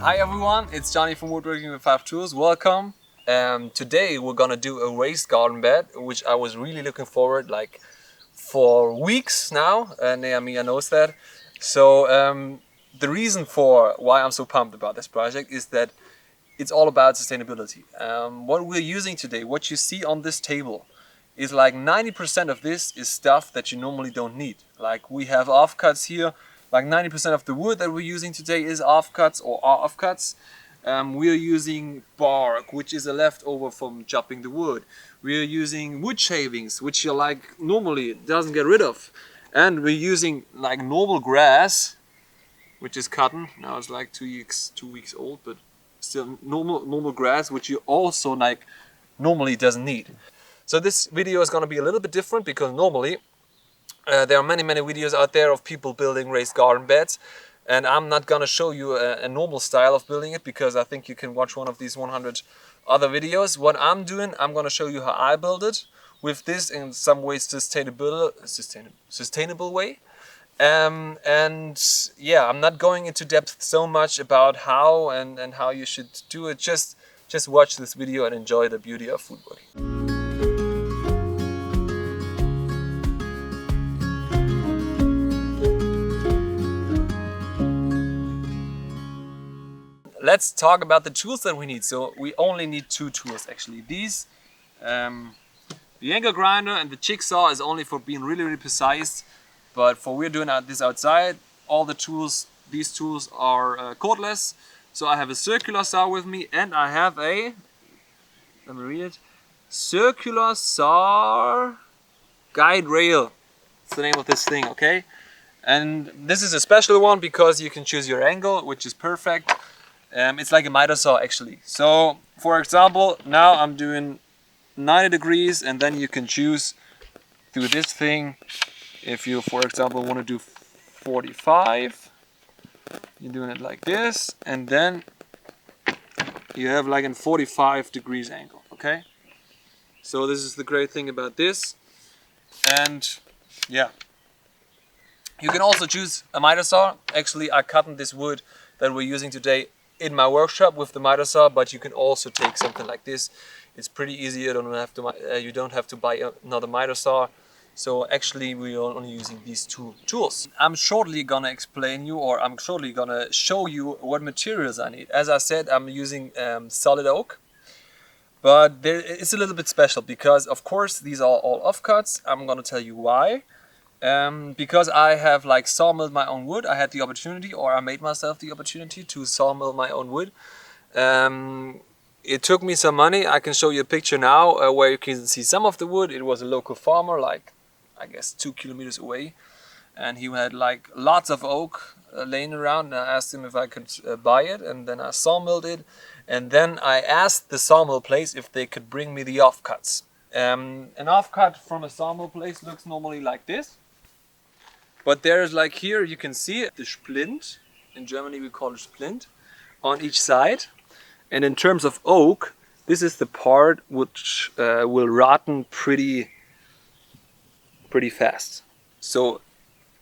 Hi everyone, it's Johnny from Woodworking with 5 Tools. Welcome. Today we're gonna do a raised garden bed, which I was really looking forward for weeks now. Mia knows that. So the reason for why I'm so pumped about this project is that it's all about sustainability. What we're using today, what you see on this table, is like 90% of this is stuff that you normally don't need. Like we have offcuts here. Like 90% of the wood that we're using today is offcuts or are offcuts. We're using bark, which is a leftover from chopping the wood. We're using wood shavings, which you like normally doesn't get rid of. And we're using like normal grass, which is cotton. Now it's like 2 weeks old, but still normal grass, which you also like normally doesn't need. So this video is going to be a little bit different because normally there are many videos out there of people building raised garden beds, and I'm not gonna show you a normal style of building it because I think you can watch one of these 100 other videos. What I'm doing, I'm gonna show you how I build it with this in some ways sustainable way. And yeah, I'm not going into depth so much about how and how you should do it. Just watch this video and enjoy the beauty of woodworking. Let's talk about the tools that we need. So we only need 2 tools actually. These, the angle grinder and the jigsaw is only for being really precise. But for we're doing this outside, all the tools, these tools are cordless. So I have a circular saw with me, and I have a, let me read it, circular saw guide rail. That's the name of this thing, okay? And this is a special one because you can choose your angle, which is perfect. It's like a miter saw actually. So for example, now I'm doing 90 degrees, and then you can choose through this thing. If you, for example, want to do 45, you're doing it like this, and then you have like a 45 degrees angle, okay? So this is the great thing about this. And yeah, you can also choose a miter saw. Actually, I cut this wood that we're using today in my workshop with the miter saw, but you can also take something like this. It's pretty easy. You don't have to buy another miter saw. So actually we are only using these 2 tools. I'm shortly gonna explain you, or I'm shortly gonna show you what materials I need. As I said, I'm using solid oak, but it's a little bit special because of course these are all offcuts. I'm gonna tell you why. Because I have like sawmilled my own wood. I had the opportunity, or I made myself the opportunity to sawmill my own wood. It took me some money. I can show you a picture now where you can see some of the wood. It was a local farmer, like I guess 2 kilometers away, and he had like lots of oak laying around, and I asked him if I could buy it, and then I sawmilled it, and then I asked the sawmill place if they could bring me the offcuts. An offcut from a sawmill place looks normally like this. But there's like here, you can see the splint. In Germany we call it splint on each side. And in terms of oak, this is the part which will rotten pretty fast. So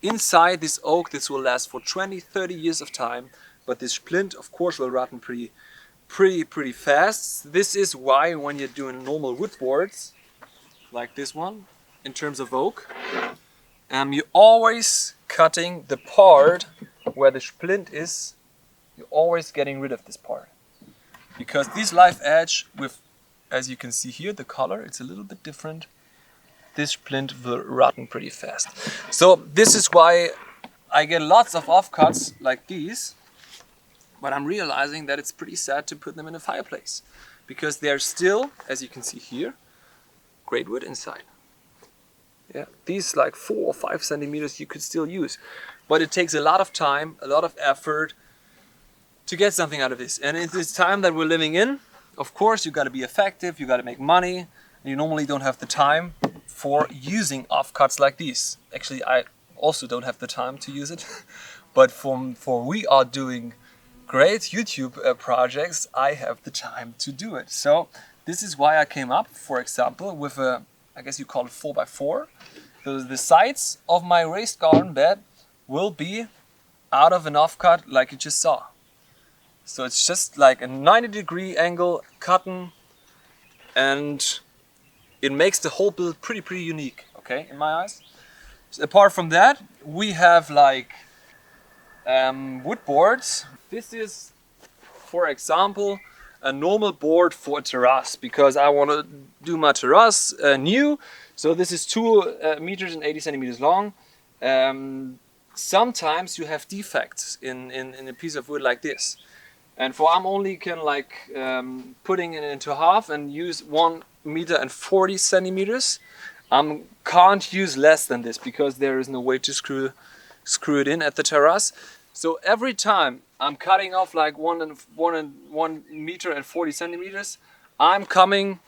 inside this oak, this will last for 20-30 years of time. But this splint, of course, will rotten pretty fast. This is why when you're doing normal wood boards, like this one, in terms of oak, you're always cutting the part where the splint is. You're always getting rid of this part, because this live edge, with, as you can see here, the color, it's a little bit different. This splint will rotten pretty fast. So this is why I get lots of offcuts like these, but I'm realizing that it's pretty sad to put them in a fireplace, because they're still, as you can see here, great wood inside. Yeah, these like 4 or 5 centimeters you could still use, but it takes a lot of time, a lot of effort to get something out of this. And in this time that we're living in, of course, you got to be effective, you got to make money, and you normally don't have the time for using offcuts like these. Actually, I also don't have the time to use it, but for we are doing great YouTube projects, I have the time to do it. So this is why I came up, for example, with a, I guess you call it 4x4. So the sides of my raised garden bed will be out of an offcut like you just saw. So it's just like a 90-degree angle cutting, and it makes the whole build pretty unique, okay, in my eyes. So apart from that, we have like wood boards. This is, for example, a normal board for a terrace, because I want to do my terrace new. So this is 2 meters and 80 centimeters long. Sometimes you have defects in a piece of wood like this, and for I'm only can like putting it into half and use 1 meter and 40 centimeters. Can't use less than this because there is no way to screw it in at the terrace. So every time I'm cutting off like 1 meter and 40 centimeters, I'm coming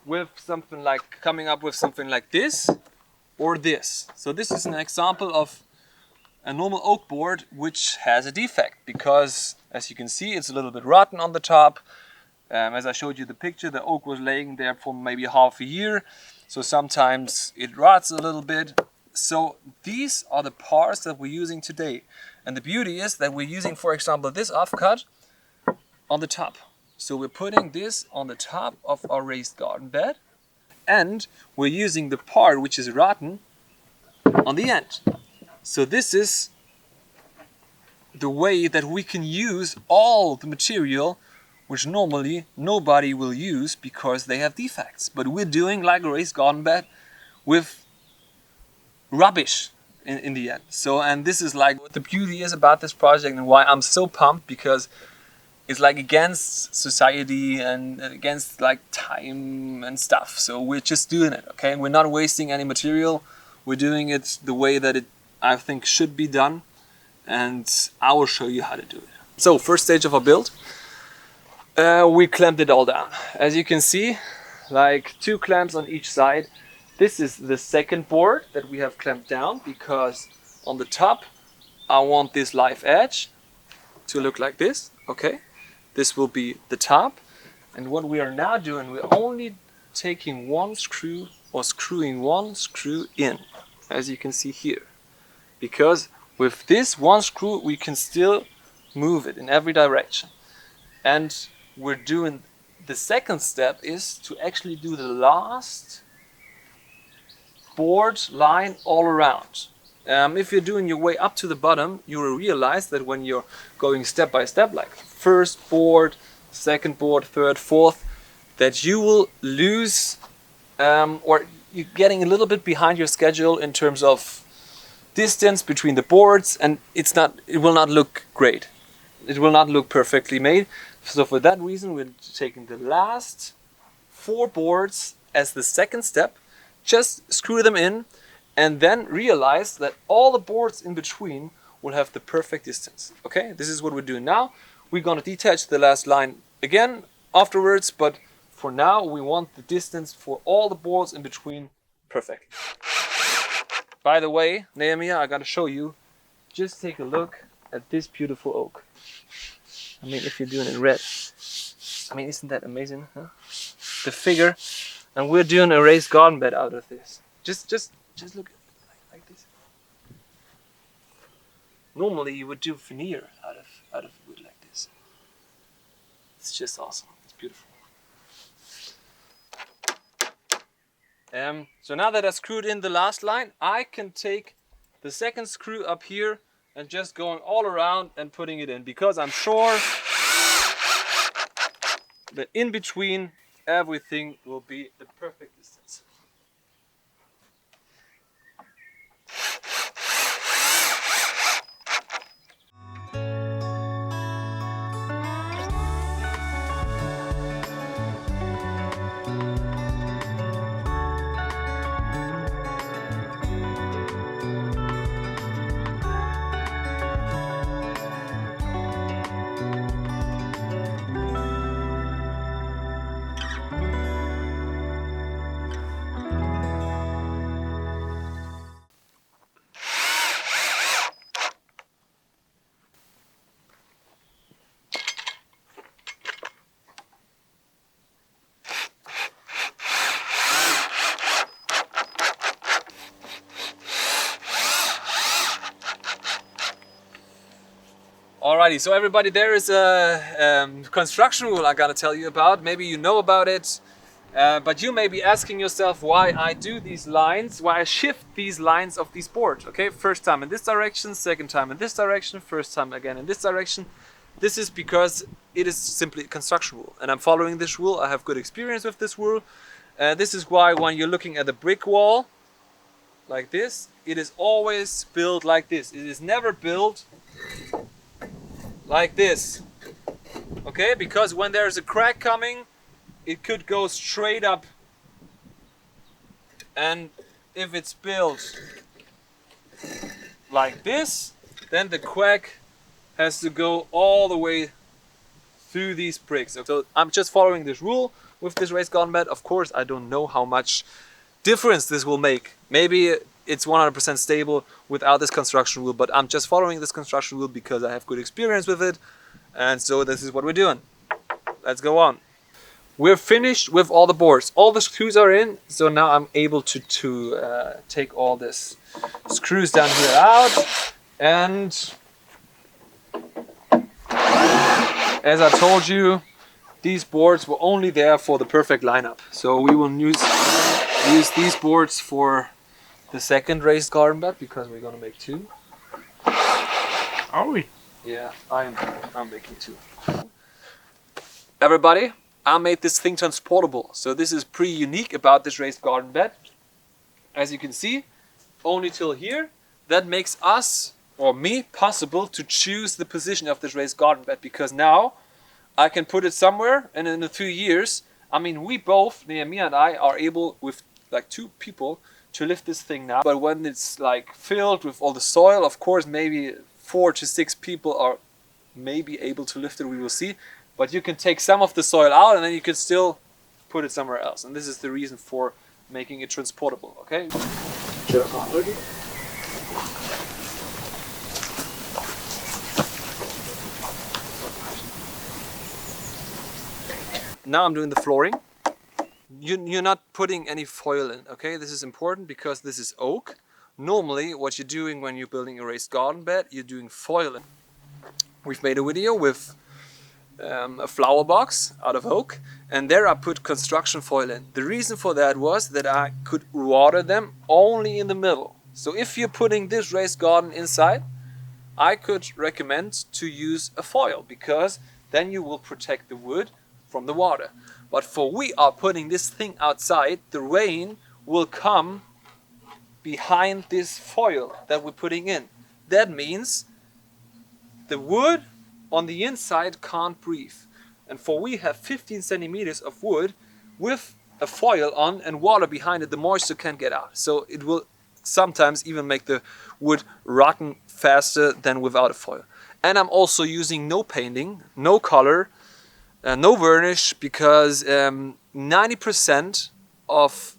up with something like this or this. So this is an example of a normal oak board which has a defect, because as you can see, it's a little bit rotten on the top. As I showed you the picture, the oak was laying there for maybe half a year, so sometimes it rots a little bit. So these are the parts that we're using today, and the beauty is that we're using, for example, this offcut on the top. So we're putting this on the top of our raised garden bed, and we're using the part which is rotten on the end. So this is the way that we can use all the material which normally nobody will use because they have defects. But we're doing like a raised garden bed with rubbish in the end. So, and this is like what the beauty is about this project and why I'm so pumped, because it's like against society and against like time and stuff. So we're just doing it, okay? We're not wasting any material. We're doing it the way that it, I think, should be done. And I will show you how to do it. So first stage of our build, we clamped it all down. As you can see, like 2 clamps on each side. This is the second board that we have clamped down, because on the top I want this live edge to look like this, okay? This will be the top. And what we are now doing, we're only taking 1 screw or screwing 1 screw in, as you can see here. Because with this 1 screw we can still move it in every direction. And we're doing, the second step is to actually do the last board line all around. If you're doing your way up to the bottom, you will realize that when you're going step by step, like first board, second board, third, fourth, that you will lose or you're getting a little bit behind your schedule in terms of distance between the boards, and it will not look great. It will not look perfectly made. So for that reason, we're taking the last 4 boards as the second step. Just screw them in and then realize that all the boards in between will have the perfect distance. Okay, this is what we're doing now. We're going to detach the last line again afterwards, but for now we want the distance for all the boards in between perfect. By the way, Nehemiah, I got to show you, just take a look at this beautiful oak. I mean, if you're doing it red, I mean, isn't that amazing, huh? The figure. And we're doing a raised garden bed out of this. Just look like this. Normally you would do veneer out of wood like this. It's just awesome. It's beautiful. So now that I screwed in the last line, I can take the second screw up here and just going all around and putting it in, because I'm sure that in between everything will be the perfect distance. Alrighty, so everybody, there is a construction rule I gotta tell you about. Maybe you know about it, but you may be asking yourself why I do these lines, why I shift these lines of these boards. Okay, first time in this direction, second time in this direction, first time again in this direction. This is because it is simply a construction rule, and I'm following this rule. I have good experience with this rule. This is why when you're looking at a brick wall like this, it is always built like this. It is never built like this. Okay, because when there's a crack coming, it could go straight up, and if it's built like this, then the crack has to go all the way through these bricks. So I'm just following this rule with this raised garden bed. Of course, I don't know how much difference this will make. Maybe it's 100% stable without this construction rule, but I'm just following this construction rule because I have good experience with it, and so this is what we're doing. Let's go on. We're finished with all the boards. All the screws are in, so now I'm able to take all this screws down here out, and as I told you, these boards were only there for the perfect lineup. So we will use these boards for the second raised garden bed because we're gonna make two. Are we? Yeah, I'm making two. Everybody, I made this thing transportable. So this is pretty unique about this raised garden bed. As you can see, only till here. That makes us, or me, possible to choose the position of this raised garden bed, because now I can put it somewhere, and in a few years, I mean, we both, Nehemiah and I, are able with like two people to lift this thing now. But when it's like filled with all the soil, of course, maybe 4 to 6 people are maybe able to lift it, we will see. But you can take some of the soil out and then you can still put it somewhere else. And this is the reason for making it transportable, okay? Now I'm doing the flooring. You're not putting any foil in, okay? This is important because this is oak. Normally, what you're doing when you're building a raised garden bed, you're doing foil in. We've made a video with a flower box out of oak, and there I put construction foil in. The reason for that was that I could water them only in the middle. So if you're putting this raised garden inside, I could recommend to use a foil, because then you will protect the wood from the water. But for we are putting this thing outside, the rain will come behind this foil that we're putting in. That means the wood on the inside can't breathe. And for we have 15 centimeters of wood with a foil on and water behind it, the moisture can't get out. So it will sometimes even make the wood rotten faster than without a foil. And I'm also using no painting, no color, no varnish, because 90% of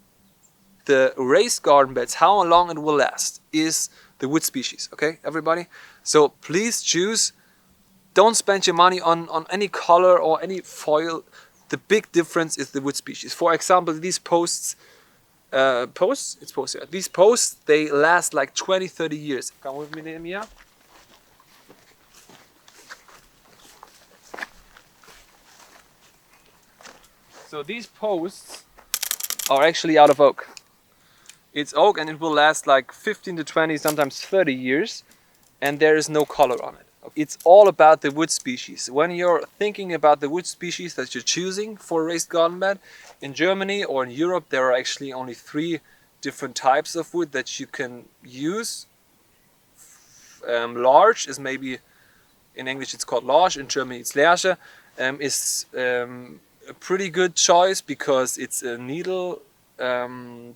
the raised garden beds, how long it will last, is the wood species, okay, everybody? So please choose, don't spend your money on any color or any foil. The big difference is the wood species. For example, these posts, these posts, they last like 20-30 years. Come with me, Nehemiah. So these posts are actually out of oak. It's oak and it will last like 15 to 20, sometimes 30 years, and there is no color on it. It's all about the wood species. When you're thinking about the wood species that you're choosing for a raised garden bed, in Germany or in Europe, there are actually only 3 different types of wood that you can use. Larch is maybe, in English it's called larch, in Germany it's Lärche, is a pretty good choice because it's a needle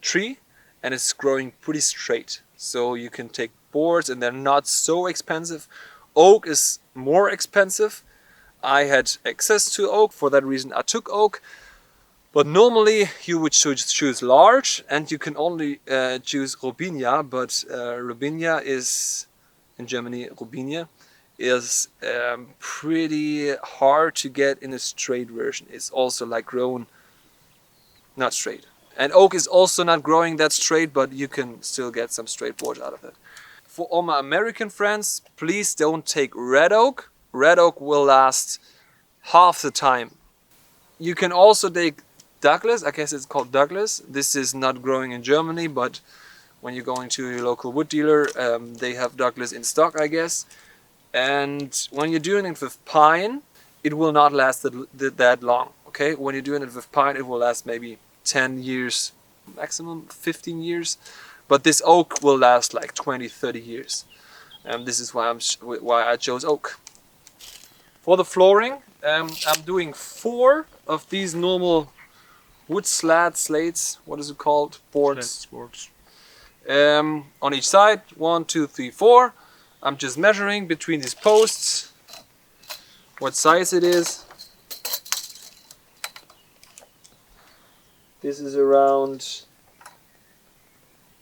tree and it's growing pretty straight. So you can take boards and they're not so expensive. Oak is more expensive. I had access to oak, for that reason I took oak. But normally you would choose larch, and you can only choose Robinia, but Robinia is, in Germany, Robinia is pretty hard to get in a straight version. It's also like grown not straight. And oak is also not growing that straight, but you can still get some straight boards out of it. For all my American friends, please don't take red oak. red oak will last half the time. You can also take Douglas, I guess it's called Douglas. This is not growing in Germany, but when you're going to your local wood dealer, they have Douglas in stock, I guess. And when you're doing it with pine, it will not last that long, okay? When you're doing it with pine, it will last maybe 10 years, maximum 15 years. But this oak will last like 20, 30 years. And this is why I chose oak. For the flooring, I'm doing 4 of these normal wood slates, what is it called? Boards. On each side, 1, 2, 3, 4. I'm just measuring between these posts what size it is. This is around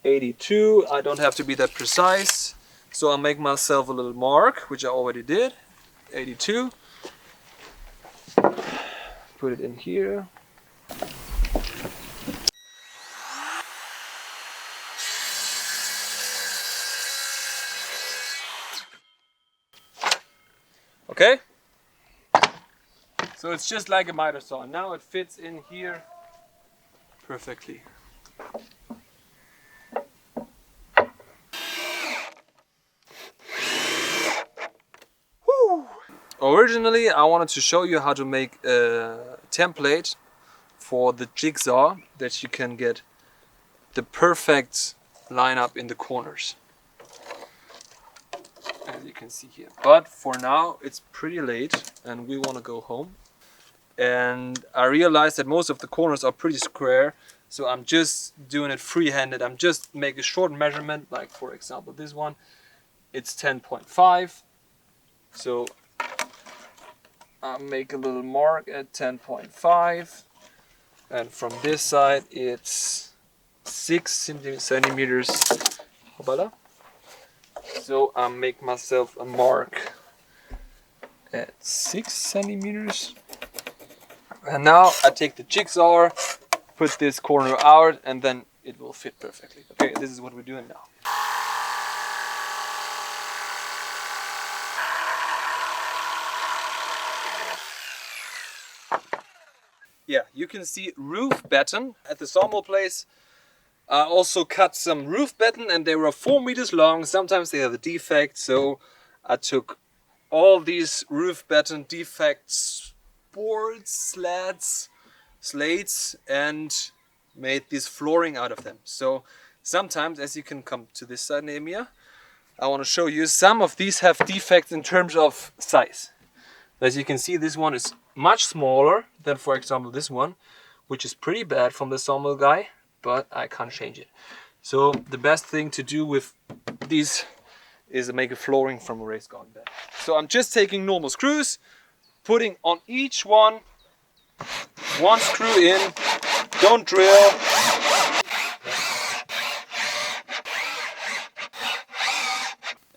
82. I don't have to be that precise, so I'll make myself a little mark, which I already did. 82. Put it in here. Okay, so it's just like a miter saw. Now it fits in here perfectly. Woo. Originally, I wanted to show you how to make a template for the jigsaw that you can get the perfect lineup in the corners, as you can see here. But for now it's pretty late and we want to go home, and I realized that most of the corners are pretty square, so I'm just doing it free-handed. I'm just make a short measurement, like for example this one, it's 10.5, so I'll make a little mark at 10.5, and from this side it's 6 centimeters. Hoppala. So I make myself a mark at 6 centimeters. And now I take the jigsaw, put this corner out, and then it will fit perfectly. Okay, this is what we're doing now. Yeah, you can see roof batten at the sawmill place. I also cut some roof batten and they were 4 meters long. Sometimes they have a defect, so I took all these roof batten defects, boards, slates, and made this flooring out of them. So sometimes, as you can come to this side, Nehemiah, I want to show you some of these have defects in terms of size. As you can see, this one is much smaller than, for example, this one, which is pretty bad from the sawmill guy, but I can't change it. So the best thing to do with these is make a flooring from a raised garden bed. So I'm just taking normal screws, putting on each one screw in, don't drill.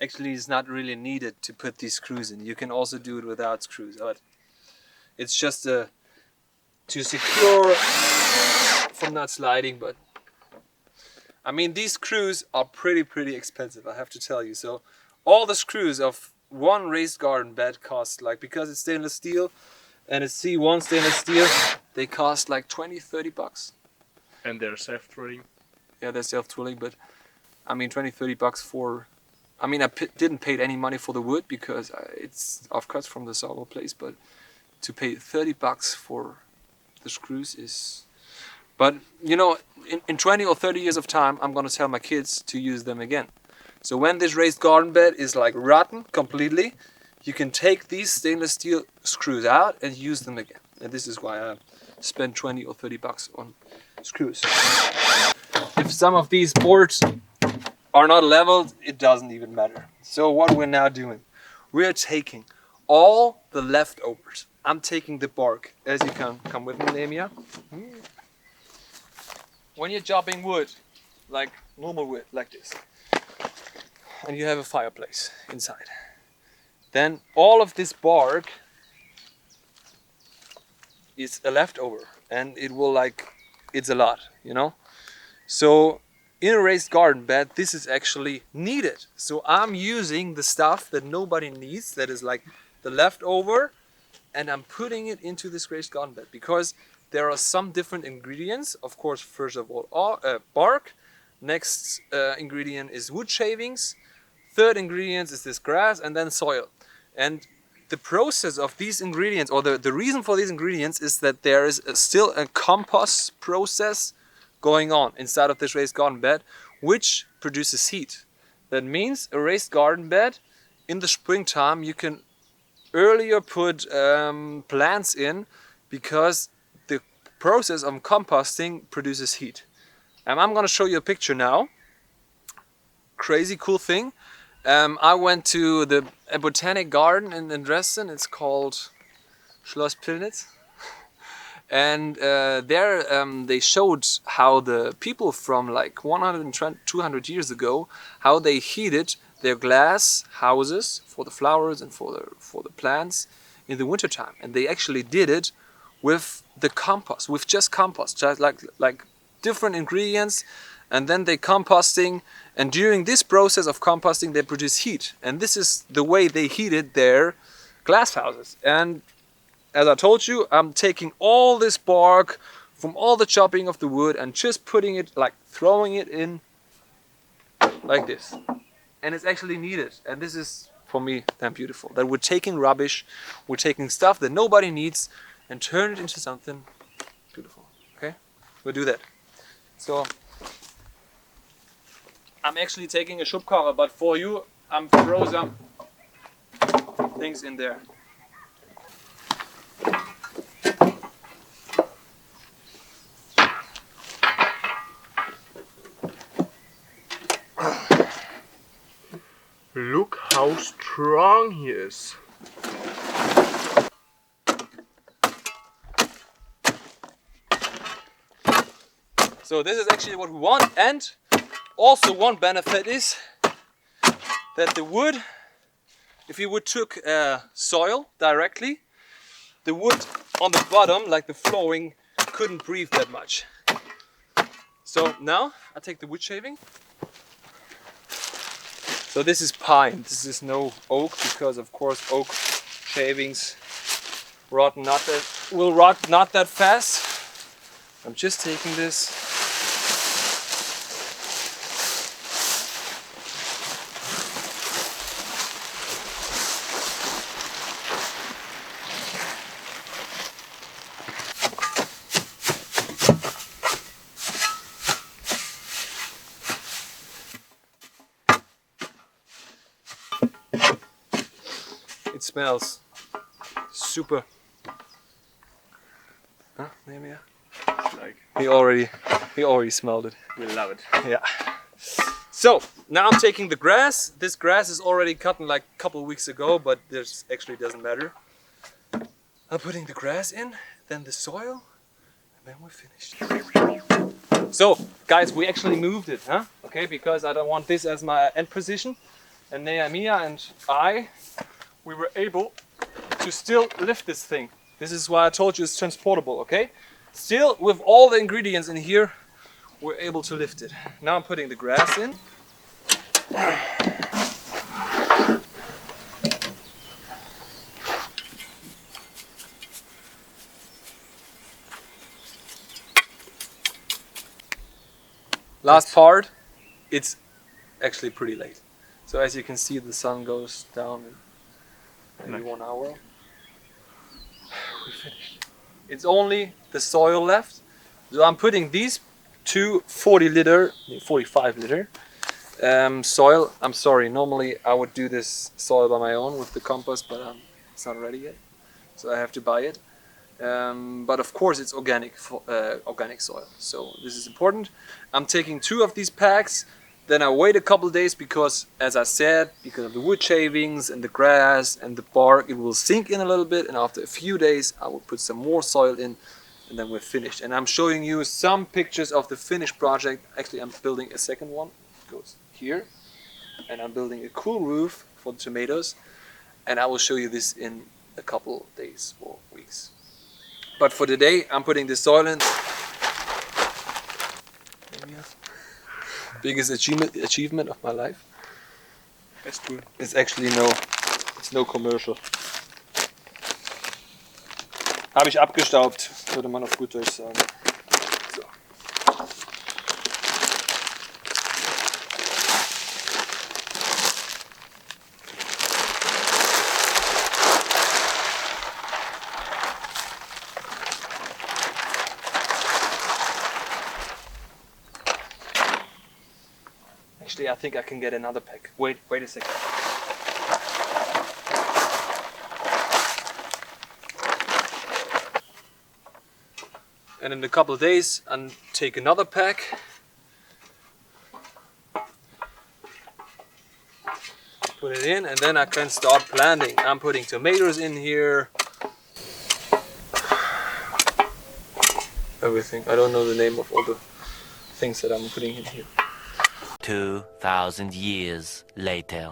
Actually, it's not really needed to put these screws in. You can also do it without screws, but it's just to secure from not sliding. But I mean, these screws are pretty expensive, I have to tell you. So all the screws of one raised garden bed cost, like, because it's stainless steel and it's C1 stainless steel, they cost like 20-30 bucks. And they're self-drilling. Yeah, they're self-drilling, but I mean 20-30 bucks for, I mean, I didn't pay any money for the wood because it's off-cuts from the sawmill place, but to pay 30 bucks for the screws is... But, you know, in 20 or 30 years of time, I'm going to tell my kids to use them again. So when this raised garden bed is like rotten completely, you can take these stainless steel screws out and use them again. And this is why I spend 20 or 30 bucks on screws. If some of these boards are not leveled, it doesn't even matter. So what we're now doing, we're taking all the leftovers. I'm taking the bark, as you can come with me, Nehemiah. When you're chopping wood, like normal wood, like this, and you have a fireplace inside, then all of this bark is a leftover, and it will, like, it's a lot, you know. So in a raised garden bed, this is actually needed. So I'm using the stuff that nobody needs, that is like the leftover, and I'm putting it into this raised garden bed because there are some different ingredients. Of course, first of all, bark. Next ingredient is wood shavings. Third ingredient is this grass, and then soil. And the process of these ingredients, or the reason for these ingredients, is that there is still a compost process going on inside of this raised garden bed, which produces heat. That means a raised garden bed in the springtime you can earlier put plants in because the process of composting produces heat. And I'm going to show you a picture now. Crazy cool thing. I went to a botanic garden in Dresden. It's called Schloss Pillnitz. And there they showed how the people from like 100 200 years ago, how they heated their glass houses for the flowers and for the plants in the wintertime. And they actually did it with the compost, with just compost, just like different ingredients, and then they composting, and during this process of composting they produce heat, and this is the way they heated their glass houses. And as I told you, I'm taking all this bark from all the chopping of the wood and just putting it, like throwing it in like this, and it's actually needed. And this is for me damn beautiful, that we're taking rubbish, we're taking stuff that nobody needs and turn it into something beautiful. Okay, we'll do that. So I'm actually taking a Schubkarre, but for you I'm throw some things in there. Look how strong he is. So this is actually what we want, and also one benefit is that the wood, if you would took soil directly, the wood on the bottom, like the flooring, couldn't breathe that much. So now I take the wood shaving. So this is pine, this is no oak, because of course oak shavings will rot not that fast. I'm just taking this. It smells super. Huh? Maybe yeah. Like, He already smelled it. we love it. Yeah. So now I'm taking the grass. This grass is already cut like a couple of weeks ago, but this actually doesn't matter. I'm putting the grass in, then the soil, and then we're finished. So guys, we actually moved it, huh? Okay, because I don't want this as my end position. And Nehemiah and we were able to still lift this thing. This is why I told you it's transportable, okay? Still, with all the ingredients in here, we're able to lift it. Now I'm putting the grass in. Last part, it's actually pretty late. So as you can see, the sun goes down in maybe 1 hour. We're finished. It's only the soil left. So I'm putting these two 45 liter soil. I'm sorry, normally I would do this soil by my own with the compost, but it's not ready yet. So I have to buy it. But of course it's organic soil. So this is important. I'm taking 2 of these packs. Then I wait a couple of days because, as I said, because of the wood shavings and the grass and the bark, it will sink in a little bit. And after a few days, I will put some more soil in, and then we're finished. And I'm showing you some pictures of the finished project. Actually, I'm building a second one. It goes here. And I'm building a cool roof for the tomatoes. And I will show you this in a couple of days or weeks. But for today, I'm putting the soil in. Biggest achievement of my life. That's good. It's actually no commercial. Habe ich abgestaubt, würde man auf gut Deutsch sagen. So. Actually, I think I can get another pack. Wait a second. And in a couple of days, I'll take another pack. Put it in, and then I can start planting. I'm putting tomatoes in here. Everything. I don't know the name of all the things that I'm putting in here. 2,000 years later.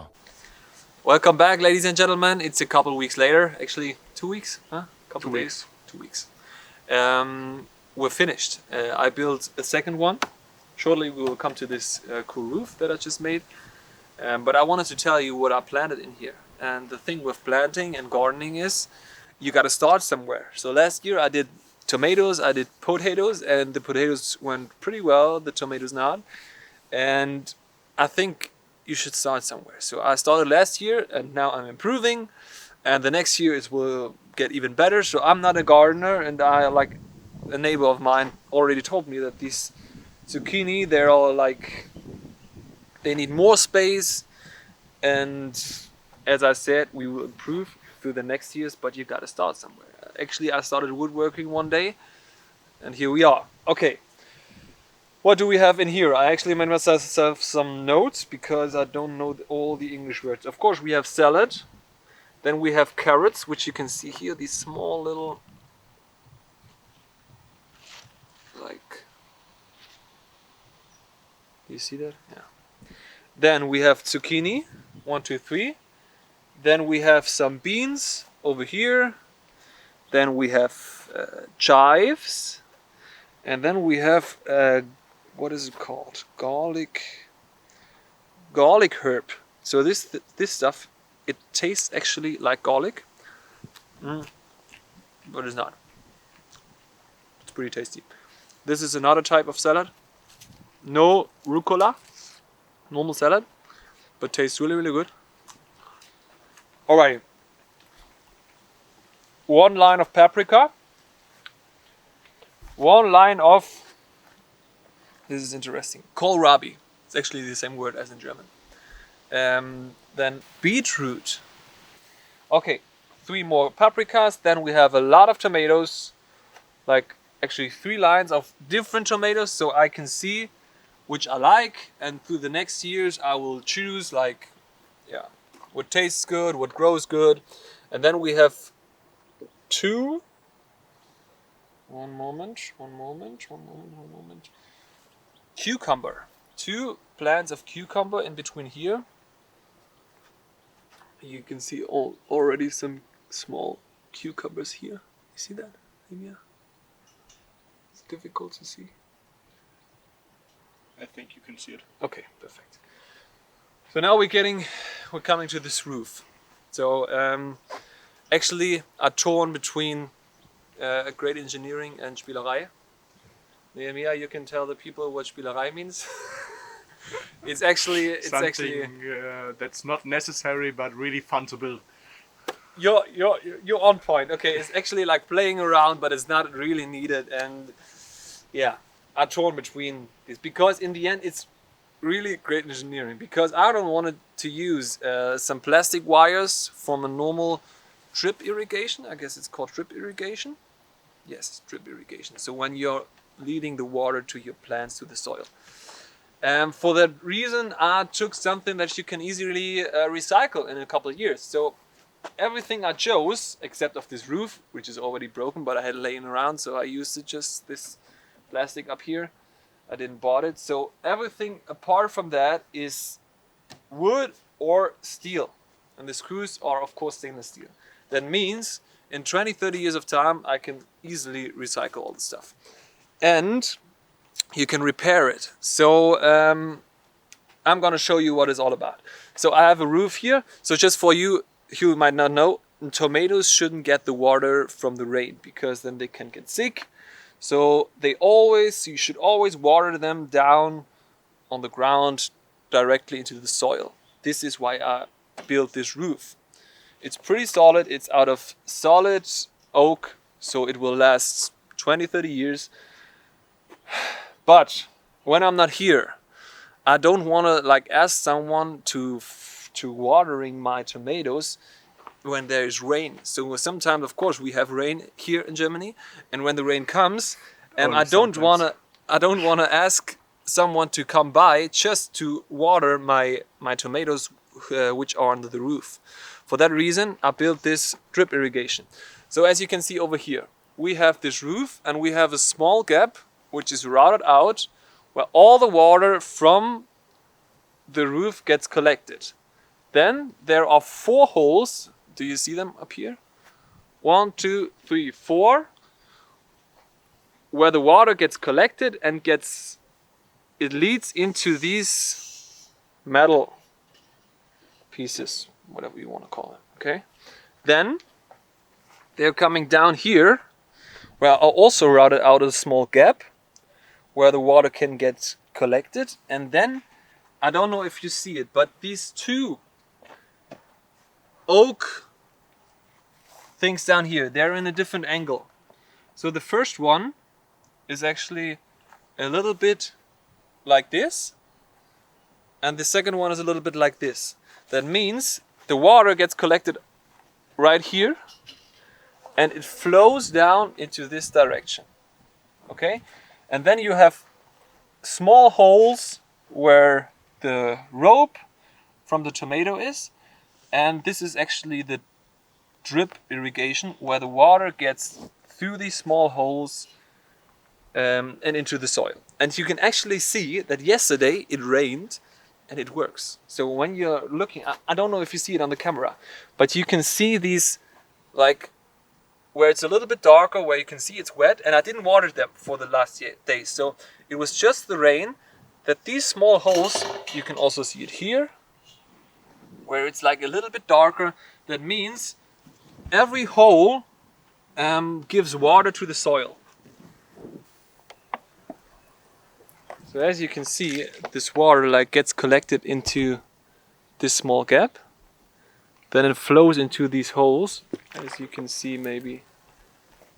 Welcome back, ladies and gentlemen. It's a couple weeks later. Actually, 2 weeks? Huh? Couple 2 days? 2 weeks. We're finished. I built a second one. Shortly we will come to this cool roof that I just made. But I wanted to tell you what I planted in here. And the thing with planting and gardening is you got to start somewhere. So last year I did tomatoes, I did potatoes, and the potatoes went pretty well, the tomatoes not. And I think you should start somewhere. So I started last year and now I'm improving. And the next year it will get even better. So I'm not a gardener, and I like a neighbor of mine already told me that these zucchini, they're all like, they need more space. And as I said, we will improve through the next years, but you gotta start somewhere. Actually, I started woodworking one day and here we are. Okay. What do we have in here? I actually made myself some notes because I don't know all the English words. Of course, we have salad. Then we have carrots, which you can see here, these small little, like, you see that? Yeah. Then we have zucchini, 1, 2, 3. Then we have some beans over here. Then we have chives. And then we have, what is it called? Garlic herb. So this stuff, it tastes actually like garlic, but it's not. It's pretty tasty. This is another type of salad. No rucola, normal salad, but tastes really, really good. Alright. 1 line of paprika. 1 line of, this is interesting, kohlrabi. It's actually the same word as in German. Then beetroot. Okay, 3 more paprikas. Then we have a lot of tomatoes, like actually 3 lines of different tomatoes, so I can see which I like, and through the next years I will choose like, yeah, what tastes good, what grows good. And then we have 2, one moment, cucumber. 2 plants of cucumber in between here. You can see already some small cucumbers here. You see that? Yeah. It's difficult to see. I think you can see it. Okay, perfect. So now we're coming to this roof. So actually I torn between great engineering and Spielerei. Nehemiah, you can tell the people what Spielerei means. It's actually Something that's not necessary but really fun to build. You're on point. Okay, it's actually like playing around, but it's not really needed. And yeah, I torn between this because in the end it's really great engineering, because I don't want to use some plastic wires from a normal drip irrigation. I guess it's called drip irrigation. Yes, drip irrigation. So when you're leading the water to your plants, to the soil. For that reason, I took something that you can easily recycle in a couple of years. So everything I chose, except of this roof, which is already broken, but I had it laying around, so I used it, just this plastic up here. I didn't bought it. So everything apart from that is wood or steel. And the screws are, of course, stainless steel. That means in 20-30 years of time, I can easily recycle all the stuff. And you can repair it. So I'm gonna show you what it's all about. So I have a roof here. So just for you who might not know, tomatoes shouldn't get the water from the rain because then they can get sick. So you should always water them down on the ground directly into the soil. This is why I built this roof. It's pretty solid. It's out of solid oak, so it will last 20-30 years. But when I'm not here, I don't want to like ask someone to watering my tomatoes when there is rain. So sometimes, of course, we have rain here in Germany, and when the rain comes, Only I don't sometimes. wanna ask someone to come by just to water my tomatoes which are under the roof. For that reason, I built this drip irrigation. So as you can see over here, we have this roof and we have a small gap which is routed out where all the water from the roof gets collected. Then there are 4 holes. Do you see them up here? 1, 2, 3, 4. Where the water gets collected and it leads into these metal pieces, whatever you want to call it. Okay. Then they're coming down here, where I also routed out a small gap where the water can get collected. And then I don't know if you see it, but these 2 oak things down here, they're in a different angle. So the first one is actually a little bit like this, and the second one is a little bit like this. That means the water gets collected right here and it flows down into this direction. Okay? And then you have small holes where the rope from the tomato is, and this is actually the drip irrigation where the water gets through these small holes and into the soil. And you can actually see that yesterday it rained and it works. So when you're looking, I don't know if you see it on the camera, but you can see these, like, where it's a little bit darker, where you can see it's wet, and I didn't water them for the last days. So it was just the rain that these small holes, you can also see it here, where it's like a little bit darker. That means every hole gives water to the soil. So as you can see, this water like gets collected into this small gap. Then it flows into these holes, as you can see maybe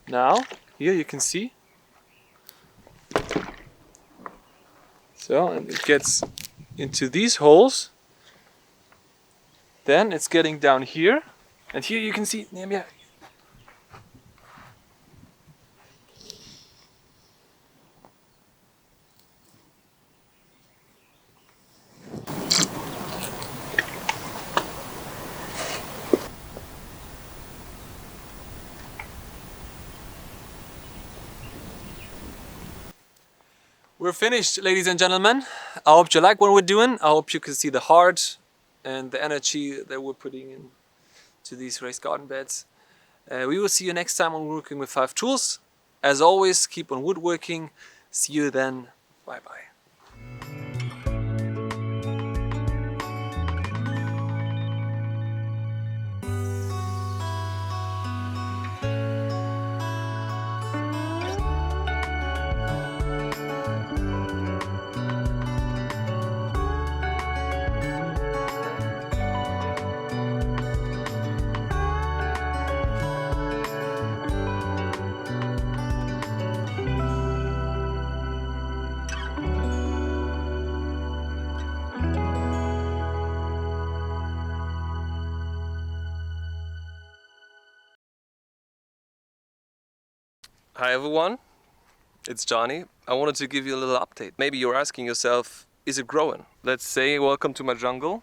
now. Here you can see. So, and it gets into these holes. Then it's getting down here. And here you can see, yeah. We're finished, ladies and gentlemen. I hope you like what we're doing. I hope you can see the heart and the energy that we're putting in to these raised garden beds. We will see you next time on Working with 5 Tools. As always, keep on woodworking. See you then. Bye bye. Hi everyone, it's Johnny. I wanted to give you a little update. Maybe you're asking yourself, is it growing? Let's say welcome to my jungle.